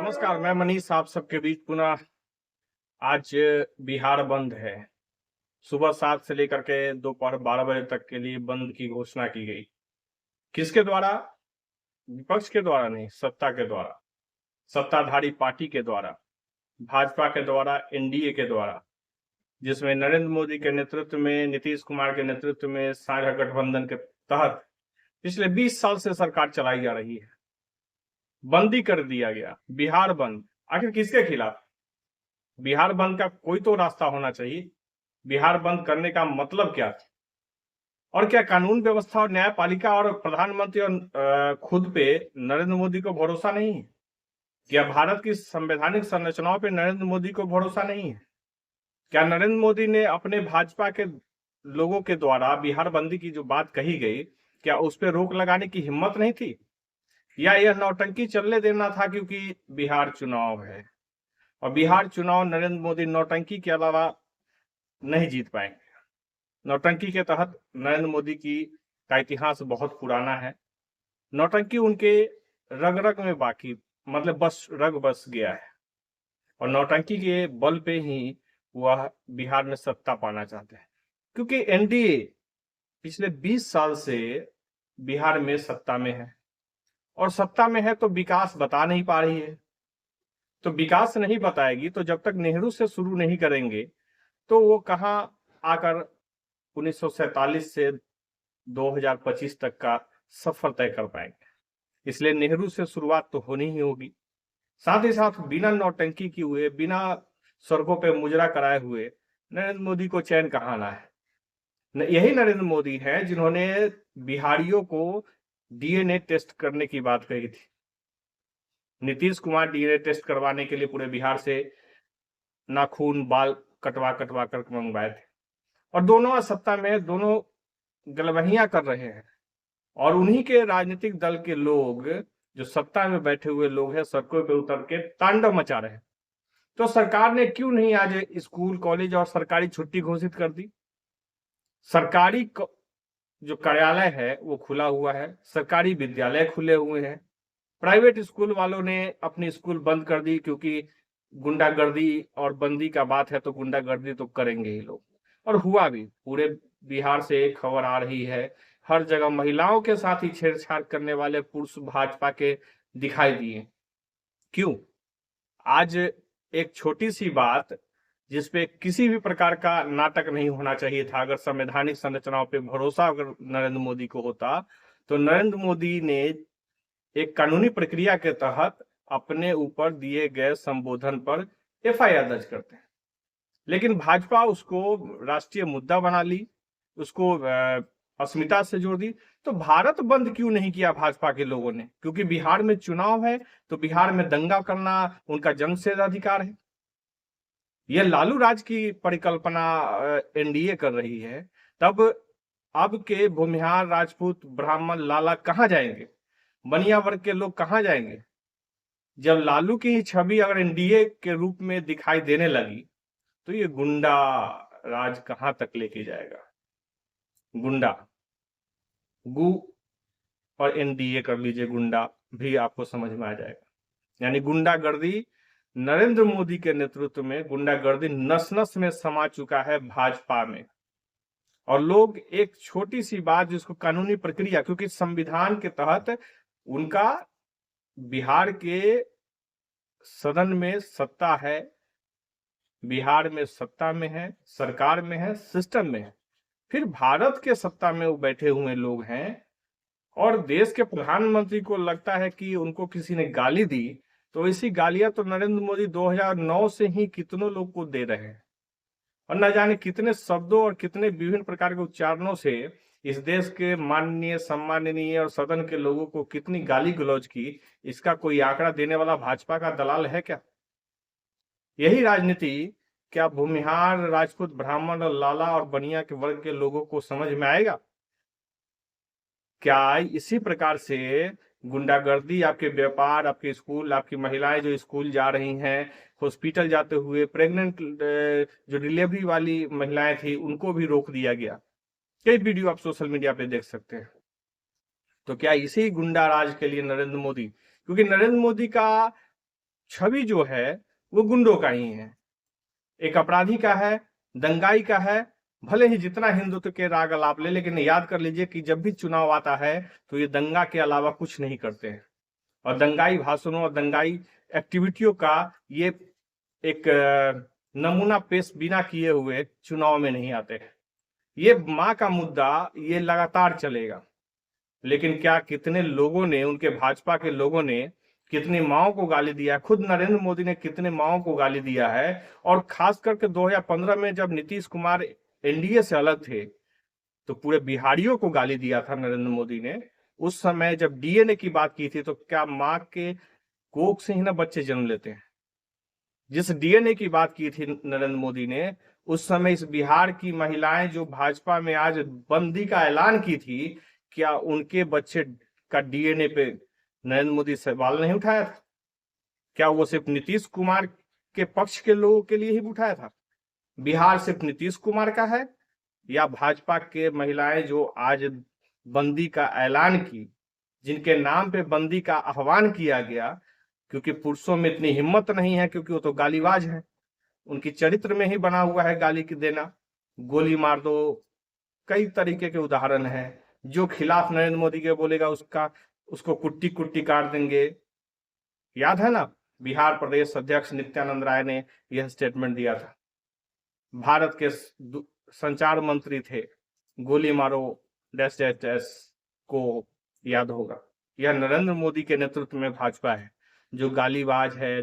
नमस्कार, मैं मनीष आप सबके बीच पुनः। आज बिहार बंद है। सुबह 7 से लेकर के दोपहर 12 बजे तक के लिए बंद की घोषणा की गई। किसके द्वारा? विपक्ष के द्वारा नहीं, सत्ता के द्वारा, सत्ताधारी पार्टी के द्वारा, भाजपा के द्वारा, एनडीए के द्वारा, जिसमें नरेंद्र मोदी के नेतृत्व में, नीतीश कुमार के नेतृत्व में साझा गठबंधन के तहत पिछले 20 साल से सरकार चलाई जा रही है। बंदी कर दिया गया, बिहार बंद। आखिर किसके खिलाफ? बिहार बंद का कोई तो रास्ता होना चाहिए। बिहार बंद करने का मतलब क्या था? और क्या कानून व्यवस्था और न्यायपालिका और प्रधानमंत्री और खुद पे नरेंद्र मोदी को भरोसा नहीं है? क्या भारत की संवैधानिक संरचनाओं पे नरेंद्र मोदी को भरोसा नहीं है? क्या नरेंद्र मोदी ने अपने भाजपा के लोगों के द्वारा बिहार बंदी की जो बात कही गई, क्या उस पर रोक लगाने की हिम्मत नहीं थी? या यह नौटंकी चलने देना था क्योंकि बिहार चुनाव है और बिहार चुनाव नरेंद्र मोदी नौटंकी के अलावा नहीं जीत पाएंगे? नौटंकी के तहत नरेंद्र मोदी का इतिहास बहुत पुराना है। नौटंकी उनके रग रग में बाकी, मतलब बस रग बस गया है और नौटंकी के बल पे ही वह बिहार में सत्ता पाना चाहते हैं, क्योंकि एनडीए पिछले 20 साल से बिहार में सत्ता में है और सत्ता में है तो विकास बता नहीं पा रही है। तो विकास नहीं बताएगी तो जब तक नेहरू से शुरू नहीं करेंगे तो वो कहां आकर 1947 से 2025 तक का सफर तय कर पाएंगे। इसलिए नेहरू से शुरुआत तो होनी ही होगी। साथ ही साथ बिना नौटंकी किए हुए, बिना सड़कों पे मुजरा कराए हुए नरेंद्र मोदी को चैन कहाँ आना है? यही नरेंद्र मोदी है जिन्होंने बिहारियों को डीएनए टेस्ट करने की बात कही थी। नीतीश कुमार डीएनए टेस्ट करवाने के लिए पूरे बिहार से नाखून बाल कटवा कटवा कर मंगवाए थे और दोनों सत्ता में दोनों गलबहियां कर रहे हैं और उन्हीं के राजनीतिक दल के लोग, जो सत्ता में बैठे हुए लोग हैं, सड़कों पे उतर के तांडव मचा रहे हैं। तो सरकार ने क्यों नहीं आज स्कूल, कॉलेज और सरकारी छुट्टी घोषित कर दी? सरकारी जो कार्यालय है वो खुला हुआ है, सरकारी विद्यालय खुले हुए हैं। प्राइवेट स्कूल वालों ने अपनी स्कूल बंद कर दी क्योंकि गुंडागर्दी और बंदी का बात है तो गुंडागर्दी तो करेंगे ही लोग। और हुआ भी। पूरे बिहार से एक खबर आ रही है, हर जगह महिलाओं के साथ ही छेड़छाड़ करने वाले पुरुष भाजपा के दिखाई दिए। क्यों? आज एक छोटी सी बात जिसपे किसी भी प्रकार का नाटक नहीं होना चाहिए था, अगर संवैधानिक संरचनाओं पे भरोसा अगर नरेंद्र मोदी को होता तो नरेंद्र मोदी ने एक कानूनी प्रक्रिया के तहत अपने ऊपर दिए गए संबोधन पर एफआईआर दर्ज करते हैं। लेकिन भाजपा उसको राष्ट्रीय मुद्दा बना ली, उसको अस्मिता से जोड़ दी। तो भारत बंद क्यों नहीं किया भाजपा के लोगों ने? क्योंकि बिहार में चुनाव है तो बिहार में दंगा करना उनका जन्मसिद्ध अधिकार है। यह लालू राज की परिकल्पना एनडीए कर रही है। तब अब के भूमिहार, राजपूत, ब्राह्मण, लाला कहां जाएंगे? बनिया वर्ग के लोग कहां जाएंगे? जब लालू की छवि अगर एनडीए के रूप में दिखाई देने लगी तो ये गुंडा राज कहां तक लेके जाएगा? गुंडा, गु और एनडीए कर लीजिए, गुंडा भी आपको समझ में आ जाएगा। यानी गुंडागर्दी नरेंद्र मोदी के नेतृत्व में, गुंडागर्दी नस नस में समा चुका है भाजपा में। और लोग एक छोटी सी बात जिसको कानूनी प्रक्रिया, क्योंकि संविधान के तहत उनका बिहार के सदन में सत्ता है, बिहार में सत्ता में है, सरकार में है, सिस्टम में है, फिर भारत के सत्ता में वो बैठे हुए लोग हैं और देश के प्रधानमंत्री को लगता है कि उनको किसी ने गाली दी तो इसी गालियां तो नरेंद्र मोदी 2009 से ही कितनों लोग को दे रहे हैं और न जाने कितने शब्दों और कितने विभिन्न प्रकार के उच्चारणों से इस देश के माननीय, सम्माननीय और सदन के लोगों को कितनी गाली गलौज की, इसका कोई आंकड़ा देने वाला भाजपा का दलाल है क्या? यही राजनीति क्या भूमिहार, राजपूत, ब्राह्मण और लाला और बनिया के वर्ग के लोगों को समझ में आएगा? क्या इसी प्रकार से गुंडागर्दी, आपके व्यापार, आपके स्कूल, आपकी महिलाएं जो स्कूल जा रही हैं, हॉस्पिटल जाते हुए, प्रेग्नेंट जो डिलीवरी वाली महिलाएं थी उनको भी रोक दिया गया? कई वीडियो आप सोशल मीडिया पे देख सकते हैं। तो क्या इसी गुंडा राज के लिए नरेंद्र मोदी, क्योंकि नरेंद्र मोदी का छवि जो है वो गुंडों का ही है, एक अपराधी का है, दंगाई का है। भले ही जितना हिंदुत्व के राग अलाप ले, लेकिन याद कर लीजिए कि जब भी चुनाव आता है तो ये दंगा के अलावा कुछ नहीं करते हैं, और दंगाई भाषणों और दंगाई एक्टिविटियों का ये एक नमूना पेश बिना किए हुए चुनाव में नहीं आते हैं। ये माँ का मुद्दा ये लगातार चलेगा, लेकिन क्या कितने लोगों ने, उनके भाजपा के लोगों ने कितनी माओं को गाली दिया है, खुद नरेंद्र मोदी ने कितने माओं को गाली दिया है। और खास करके 2015 में जब नीतीश कुमार एनडीए से अलग थे तो पूरे बिहारियों को गाली दिया था नरेंद्र मोदी ने। उस समय जब डीएनए की बात की थी तो क्या माँ के कोख से ही ना बच्चे जन्म लेते हैं। जिस डीएनए की बात की थी नरेंद्र मोदी ने, उस समय इस बिहार की महिलाएं जो भाजपा में आज बंदी का ऐलान की थी, क्या उनके बच्चे का डीएनए पे नरेंद्र मोदी सवाल नहीं उठाया था? क्या वो सिर्फ नीतीश कुमार के पक्ष के लोगों के लिए ही उठाया था? बिहार सिर्फ नीतीश कुमार का है, या भाजपा के महिलाएं जो आज बंदी का ऐलान की, जिनके नाम पे बंदी का आह्वान किया गया, क्योंकि पुरुषों में इतनी हिम्मत नहीं है, क्योंकि वो तो गालीबाज है, उनकी चरित्र में ही बना हुआ है गाली की देना, गोली मार दो, कई तरीके के उदाहरण हैं। जो खिलाफ नरेंद्र मोदी के बोलेगा उसको कुट्टी कुट्टी काट देंगे। याद है ना, बिहार प्रदेश अध्यक्ष नित्यानंद राय ने यह स्टेटमेंट दिया था। भारत के संचार मंत्री थे, गोली मारो डैश डैश डैश को याद होगा। यह नरेंद्र मोदी के नेतृत्व में भाजपा है जो गालीबाज है,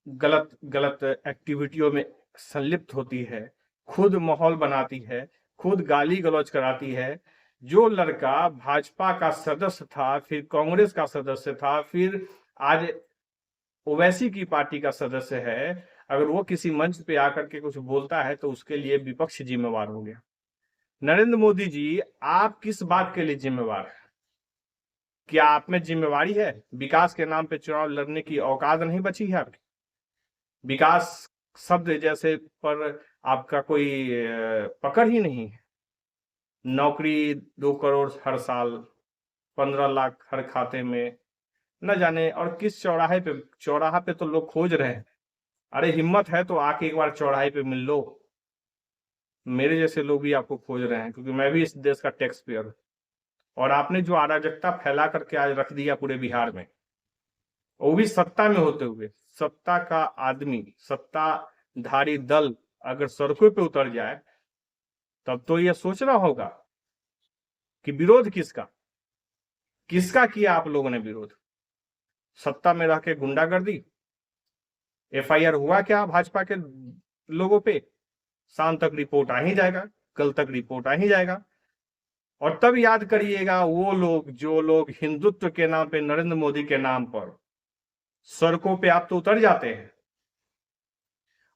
गलत गलत एक्टिविटियों में संलिप्त होती है, खुद माहौल बनाती है, खुद गाली गलौज कराती है। जो लड़का भाजपा का सदस्य था, फिर कांग्रेस का सदस्य था, फिर आज ओवैसी की पार्टी का सदस्य है, अगर वो किसी मंच पे आकर के कुछ बोलता है तो उसके लिए विपक्ष जिम्मेवार हो गया। नरेंद्र मोदी जी, आप किस बात के लिए जिम्मेवार हैं? क्या आप में जिम्मेवारी है? विकास के नाम पे चुनाव लड़ने की औकात नहीं बची है आपकी? विकास शब्द जैसे पर आपका कोई पकड़ ही नहीं है। नौकरी 2 करोड़ हर साल, 15 लाख हर खाते में, न जाने और किस चौराहा पे तो लोग खोज रहे हैं। अरे हिम्मत है तो आके एक बार चौराहे पे मिल लो। मेरे जैसे लोग भी आपको खोज रहे हैं, क्योंकि मैं भी इस देश का टैक्स पेयर हूं। और आपने जो अराजकता फैला करके आज रख दिया पूरे बिहार में, वो भी सत्ता में होते हुए, सत्ता का आदमी, सत्ताधारी दल अगर सड़कों पे उतर जाए तब तो यह सोचना होगा कि विरोध किसका किसका किया आप लोगों ने विरोध। सत्ता में रह के गुंडागर्दी, एफआईआर हुआ क्या भाजपा के लोगों पे? शाम तक रिपोर्ट आ ही जाएगा, कल तक रिपोर्ट आ ही जाएगा। और तब याद करिएगा वो लोग, जो लोग हिंदुत्व के नाम पे, नरेंद्र मोदी के नाम पर सड़कों पे आप तो उतर जाते हैं,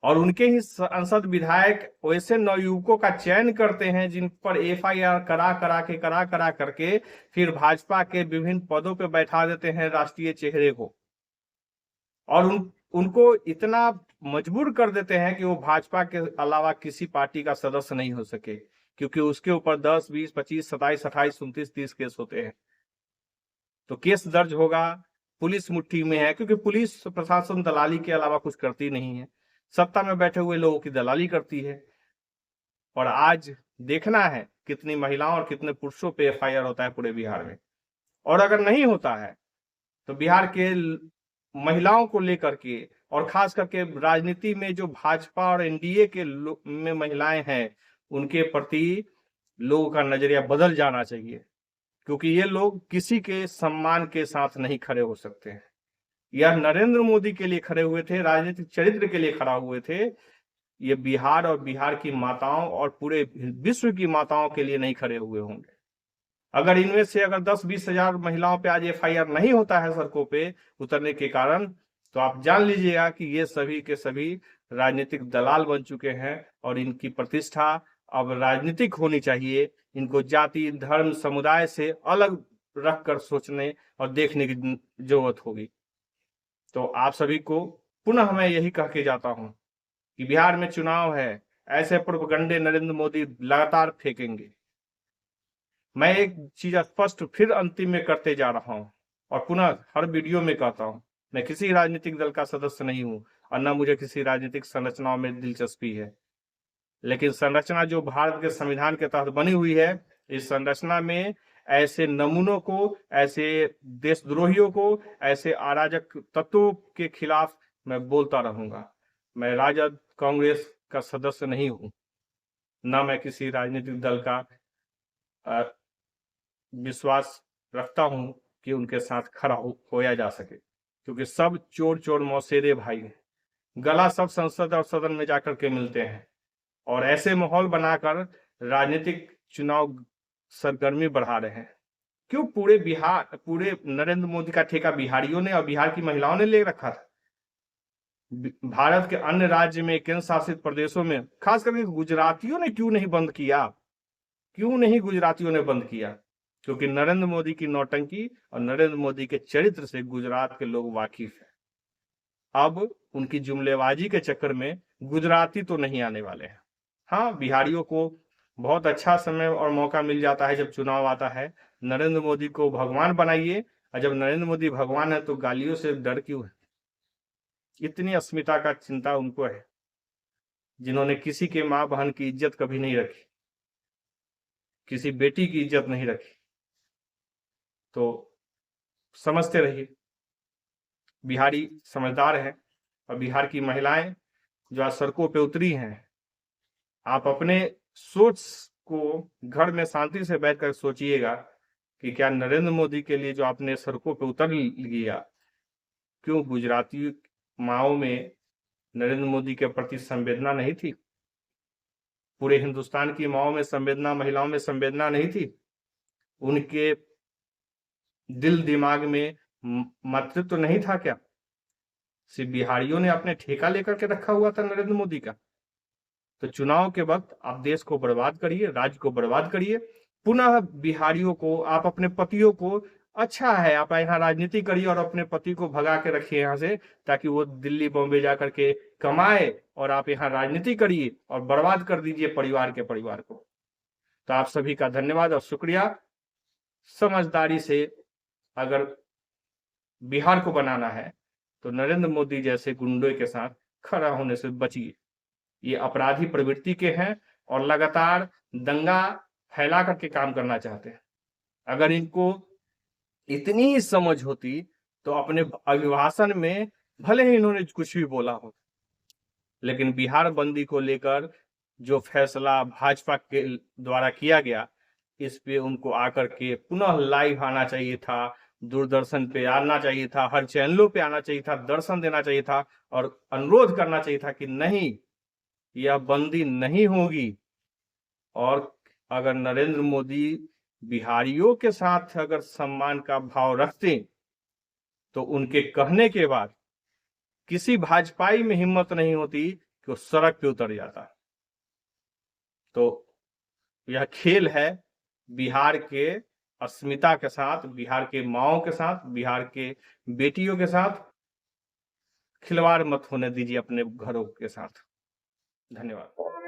और उनके ही सांसद विधायक वैसे नवयुवकों का चयन करते हैं जिन पर एफआईआर करा करके फिर भाजपा के विभिन्न पदों पे बैठा देते हैं राष्ट्रीय चेहरे को, और उनको इतना मजबूर कर देते हैं कि वो भाजपा के अलावा किसी पार्टी का सदस्य नहीं हो सके, क्योंकि उसके ऊपर 10, 20, 25, 27, 28, 29, 30 केस होते हैं। तो केस दर्ज होगा, पुलिस मुट्ठी में है, क्योंकि पुलिस प्रशासन दलाली के अलावा कुछ करती नहीं है, सत्ता में बैठे हुए लोगों की दलाली करती है। और आज देखना है कितनी महिलाओं और कितने पुरुषों पे एफआईआर होता है पूरे बिहार में। और अगर नहीं होता है तो बिहार के महिलाओं को लेकर के, और खास करके राजनीति में जो भाजपा और एनडीए के में महिलाएं हैं, उनके प्रति लोगों का नजरिया बदल जाना चाहिए, क्योंकि ये लोग किसी के सम्मान के साथ नहीं खड़े हो सकते हैं। यह नरेंद्र मोदी के लिए खड़े हुए थे, राजनीतिक चरित्र के लिए खड़ा हुए थे। ये बिहार और बिहार की माताओं और पूरे विश्व की माताओं के लिए नहीं खड़े हुए होंगे। अगर इनमें से अगर 10-20 हजार महिलाओं पे आज एफआईआर नहीं होता है सड़कों पे उतरने के कारण, तो आप जान लीजिएगा कि ये सभी के सभी राजनीतिक दलाल बन चुके हैं, और इनकी प्रतिष्ठा अब राजनीतिक होनी चाहिए। इनको जाति, धर्म, समुदाय से अलग रखकर सोचने और देखने की जरूरत होगी। तो आप सभी को पुनः मैं यही कह के जाता हूं कि बिहार में चुनाव है, ऐसे प्रोपगंडे नरेंद्र मोदी लगातार फेंकेंगे। मैं एक चीज स्पष्ट फिर अंतिम में करते जा रहा हूं, और पुनः हर वीडियो में कहता हूं, मैं किसी राजनीतिक दल का सदस्य नहीं हूं और न मुझे किसी राजनीतिक संरचनाओं में दिलचस्पी है, लेकिन संरचना जो भारत के संविधान के तहत बनी हुई है, इस संरचना में ऐसे नमूनों को, ऐसे देशद्रोहियों को, ऐसे अराजक तत्वों के खिलाफ मैं बोलता रहूंगा। मैं राजद कांग्रेस का सदस्य नहीं हूं, ना मैं किसी राजनीतिक दल का विश्वास रखता हूं कि उनके साथ खड़ा होया जा सके, क्योंकि सब चोर चोर मौसेरे भाई हैं। गला सब संसद और सदन में जाकर के मिलते हैं और ऐसे माहौल बनाकर राजनीतिक चुनाव सरगर्मी बढ़ा रहे हैं। क्यों पूरे नरेंद्र मोदी का ठेका बिहारियों ने और बिहार की महिलाओं ने ले रखा था। भारत के अन्य राज्य में, केंद्र शासित प्रदेशों में, खास करके गुजरातियों ने क्यों नहीं बंद किया? क्यों नहीं गुजरातियों ने बंद किया? क्योंकि नरेंद्र मोदी की नौटंकी और नरेंद्र मोदी के चरित्र से गुजरात के लोग वाकिफ हैं। अब उनकी जुमलेबाजी के चक्कर में गुजराती तो नहीं आने वाले हैं। हाँ, बिहारियों को बहुत अच्छा समय और मौका मिल जाता है जब चुनाव आता है। नरेंद्र मोदी को भगवान बनाइए, और जब नरेंद्र मोदी भगवान है तो गालियों से डर क्यों है? इतनी अस्मिता का चिंता उनको है, जिन्होंने किसी के माँ बहन की इज्जत कभी नहीं रखी, किसी बेटी की इज्जत नहीं रखी। तो समझते रहिए, बिहारी समझदार है और बिहार की महिलाएं जो आज सड़कों पे उतरी हैं, आप अपने सोच को घर में शांति से बैठकर सोचिएगा कि क्या नरेंद्र मोदी के लिए जो आपने सड़कों पे उतर लिया, क्यों गुजराती माओ में नरेंद्र मोदी के प्रति संवेदना नहीं थी? पूरे हिंदुस्तान की माओ में संवेदना, महिलाओं में संवेदना नहीं थी? उनके दिल दिमाग में मातृत्व तो नहीं था क्या? सिर्फ बिहारियों ने अपने ठेका लेकर के रखा हुआ था नरेंद्र मोदी का। तो चुनाव के वक्त आप देश को बर्बाद करिए, राज्य को बर्बाद करिए, पुनः बिहारियों को, आप अपने पतियों को, अच्छा है आप यहाँ राजनीति करिए और अपने पति को भगा के रखिए यहाँ से, ताकि वो दिल्ली बॉम्बे जा करके कमाए और आप यहाँ राजनीति करिए और बर्बाद कर दीजिए परिवार को। तो आप सभी का धन्यवाद और शुक्रिया। समझदारी से अगर बिहार को बनाना है तो नरेंद्र मोदी जैसे गुंडों के साथ खड़ा होने से बचिए। ये अपराधी प्रवृत्ति के हैं और लगातार दंगा फैला करके काम करना चाहते हैं। अगर इनको इतनी ही समझ होती तो अपने अभिभाषण में भले ही इन्होंने कुछ भी बोला हो, लेकिन बिहार बंदी को लेकर जो फैसला भाजपा के द्वारा किया गया, इस पे उनको आकर के पुनः लाइव आना चाहिए था, दूरदर्शन पे आना चाहिए था, हर चैनलों पे आना चाहिए था, दर्शन देना चाहिए था और अनुरोध करना चाहिए था कि नहीं, यह बंदी नहीं होगी। और अगर नरेंद्र मोदी बिहारियों के साथ अगर सम्मान का भाव रखते तो उनके कहने के बाद किसी भाजपाई में हिम्मत नहीं होती कि वो सड़क पे उतर जाता। तो यह खेल है बिहार के अस्मिता के साथ, बिहार के माओं के साथ, बिहार के बेटियों के साथ। खिलवाड़ मत होने दीजिए अपने घरों के साथ। धन्यवाद।